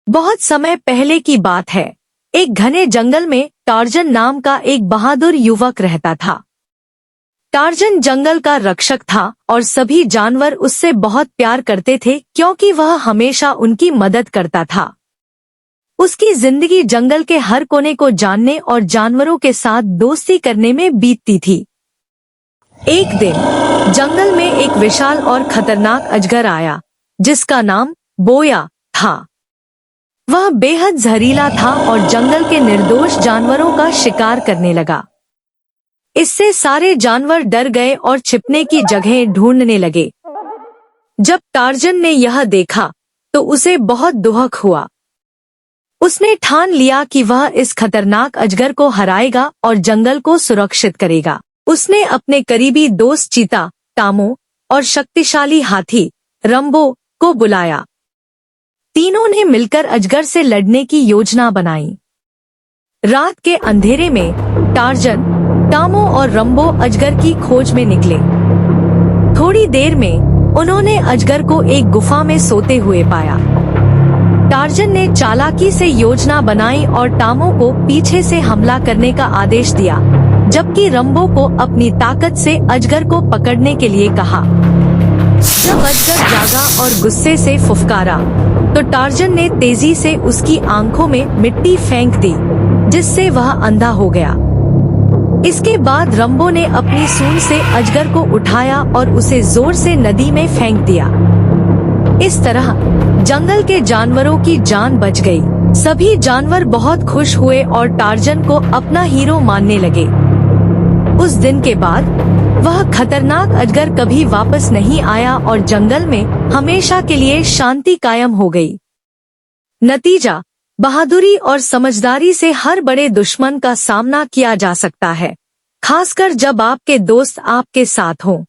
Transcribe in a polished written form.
बहुत समय पहले की बात है। एक घने जंगल में टार्जन नाम का एक बहादुर युवक रहता था। टार्जन जंगल का रक्षक था और सभी जानवर उससे बहुत प्यार करते थे क्योंकि वह हमेशा उनकी मदद करता था। उसकी जिंदगी जंगल के हर कोने को जानने और जानवरों के साथ दोस्ती करने में बीतती थी। एक दिन जंगल में एक विशाल और खतरनाक अजगर आया जिसका नाम बोया था। वह बेहद जहरीला था और जंगल के निर्दोष जानवरों का शिकार करने लगा। इससे सारे जानवर डर गए और छिपने की जगह ढूंढने लगे। जब टार्जन ने यह देखा तो उसे बहुत दुख हुआ। उसने ठान लिया कि वह इस खतरनाक अजगर को हराएगा और जंगल को सुरक्षित करेगा। उसने अपने करीबी दोस्त चीता, टामो और शक्तिशाली हाथी रंबो को बुलाया। तीनों ने मिलकर अजगर से लड़ने की योजना बनाई। रात के अंधेरे में टार्जन, टामो और रंबो अजगर की खोज में निकले। थोड़ी देर में उन्होंने अजगर को एक गुफा में सोते हुए पाया। टार्जन ने चालाकी से योजना बनाई और टामो को पीछे से हमला करने का आदेश दिया, जबकि रंबो को अपनी ताकत से अजगर को पकड़ने के लिए कहा। जब अजगर जागा और गुस्से से फुफकारा तो टार्जन ने तेजी से उसकी आंखों में मिट्टी फेंक दी, जिससे वह अंधा हो गया। इसके बाद रंबो ने अपनी सूंड से अजगर को उठाया और उसे जोर से नदी में फेंक दिया। इस तरह जंगल के जानवरों की जान बच गई। सभी जानवर बहुत खुश हुए और टार्जन को अपना हीरो मानने लगे। उस दिन के बाद वह खतरनाक अजगर कभी वापस नहीं आया और जंगल में हमेशा के लिए शांति कायम हो गई। नतीजा, बहादुरी और समझदारी से हर बड़े दुश्मन का सामना किया जा सकता है, खासकर जब आपके दोस्त आपके साथ हों।